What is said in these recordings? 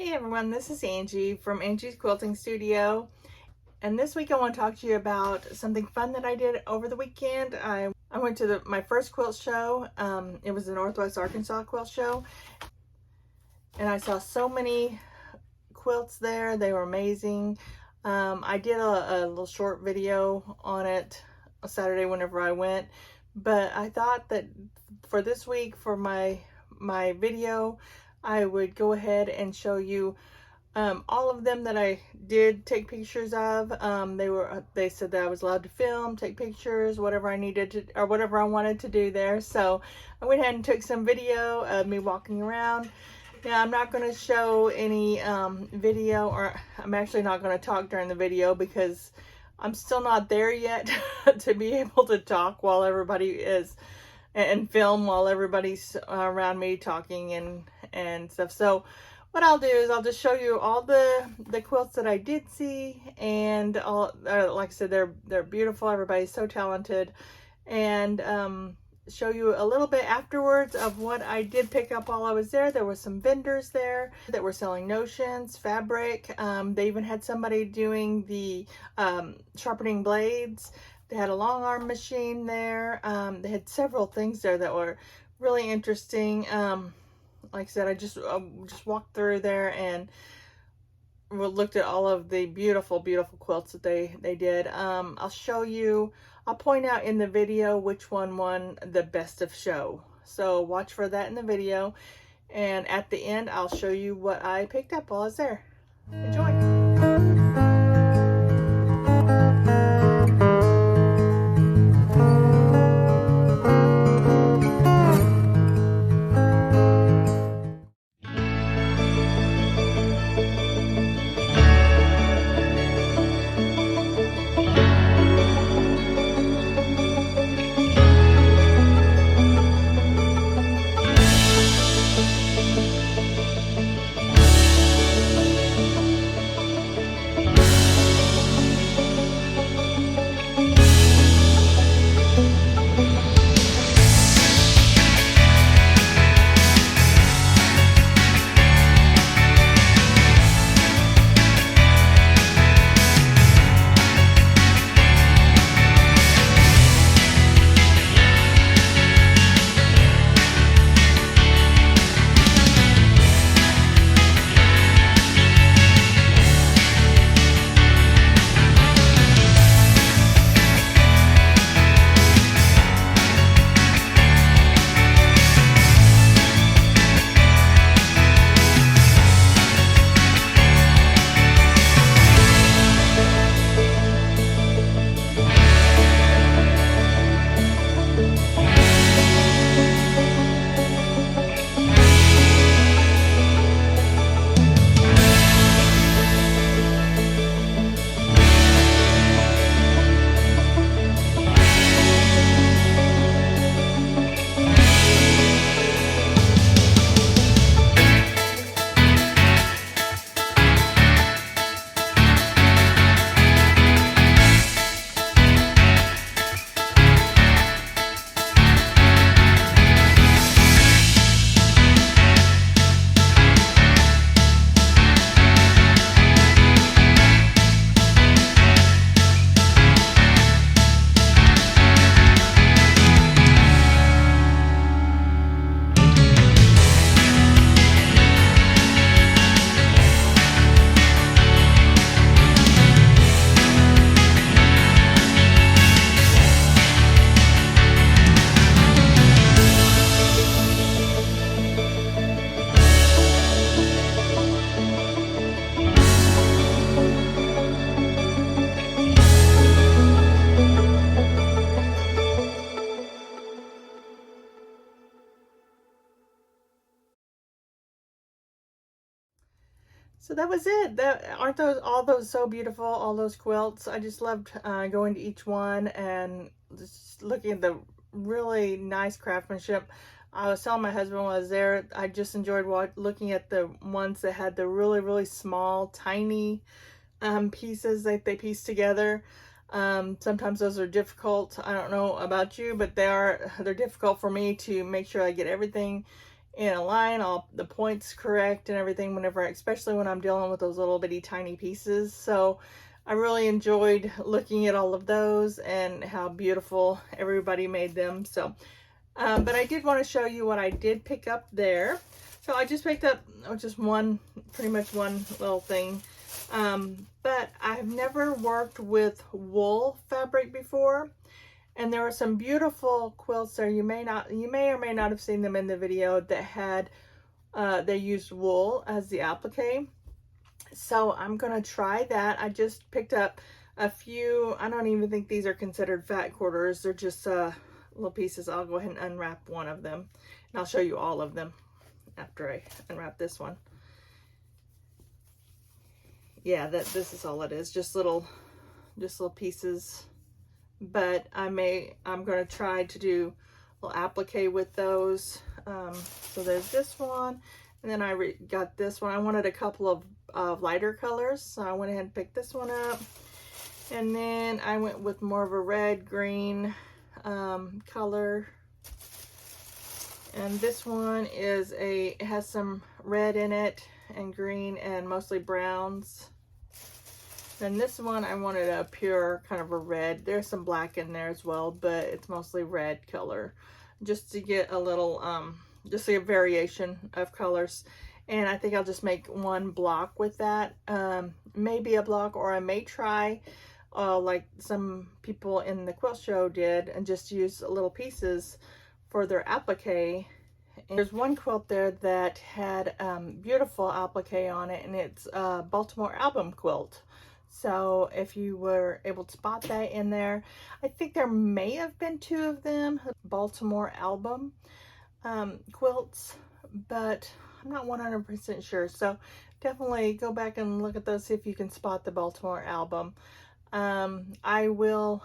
Hey everyone, this is Angie from Angie's Quilting Studio, and this week I want to talk to you about something fun that I did over the weekend. I went to my first quilt show. It was the Northwest Arkansas Quilt Show, and I saw so many quilts there. They were amazing. I did a little short video on it Saturday whenever I went, but I thought that for this week, for my video, I would go ahead and show you all of them that I did take pictures of. They said that I was allowed to film, take pictures, whatever I needed to, or whatever I wanted to do there. So I went ahead and took some video of me walking around. Now I'm not going to show any video, or I'm actually not going to talk during the video because I'm still not there yet to be able to talk while everybody is, and film while everybody's around me talking and stuff. So what I'll do is I'll just show you all the quilts that I did see, and all like I said, they're beautiful. Everybody's so talented, and show you a little bit afterwards of what I did pick up while I was there. There were some vendors there that were selling notions, fabric. They even had somebody doing the sharpening blades. They had a long arm machine there. They had several things there that were really interesting. Like I said, I just walked through there and looked at all of the beautiful quilts that they did. I'll show you, I'll point out in the video which one won the best of show. So watch for that in the video. And at the end, I'll show you what I picked up while I was there. Enjoy. So that was it. Aren't all those so beautiful, all those quilts? I just loved going to each one and just looking at the really nice craftsmanship. I was telling my husband while I was there, I just enjoyed looking at the ones that had the really small, tiny pieces that they piece together. Sometimes those are difficult. I don't know about you, but they're difficult for me to make sure I get everything in a line, all the points correct and everything whenever, especially when I'm dealing with those little bitty tiny pieces. So I really enjoyed looking at all of those and how beautiful everybody made them. So, but I did want to show you what I did pick up there. So I just picked up just pretty much one little thing. But I've never worked with wool fabric before. And there were some beautiful quilts there. You may or may not have seen them in the video that had, they used wool as the applique. So I'm gonna try that. I just picked up a few, I don't even think these are considered fat quarters. They're just little pieces. I'll go ahead and unwrap one of them. And I'll show you all of them after I unwrap this one. Yeah, this is all it is. Just little pieces. But I'm going to try to do a little applique with those. So there's this one, and then I got this one. I wanted a couple of lighter colors, so I went ahead and picked this one up. And then I went with more of a red green color. And this one it has some red in it and green and mostly browns. And this one, I wanted a pure kind of a red. There's some black in there as well, but it's mostly red color. Just to get a little, just a variation of colors. And I think I'll just make one block with that. Maybe a block, or I may try, like some people in the quilt show did, and just use little pieces for their applique. And there's one quilt there that had beautiful applique on it, and it's a Baltimore album quilt. So if you were able to spot that in there, I think there may have been two of them, Baltimore album quilts, but I'm not 100% sure. So definitely go back and look at those, see if you can spot the Baltimore album. I will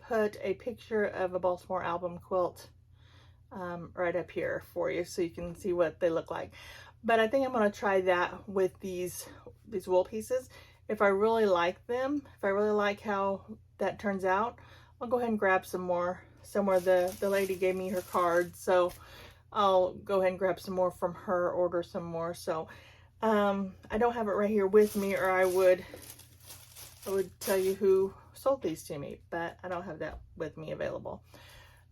put a picture of a Baltimore album quilt right up here for you so you can see what they look like. But I think I'm going to try that with these wool pieces. If I really like them, if I really like how that turns out, I'll go ahead and grab some more. Somewhere the lady gave me her card, so I'll go ahead and grab some more from her, order some more. So I don't have it right here with me, or I would tell you who sold these to me, but I don't have that with me available.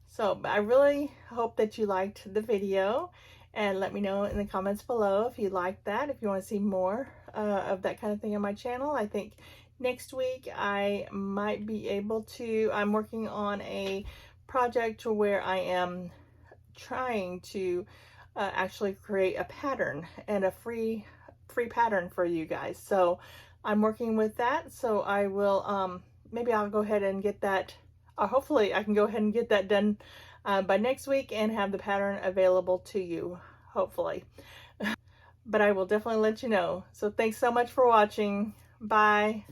So I really hope that you liked the video, and let me know in the comments below if you liked that, if you want to see more of that kind of thing on my channel. I think next week I might be able to, I'm working on a project where I am trying to actually create a pattern, and a free pattern for you guys. So I'm working with that, so I will maybe I'll go ahead and get that, hopefully I can go ahead and get that done by next week and have the pattern available to you, hopefully. But I will definitely let you know. So thanks so much for watching. Bye.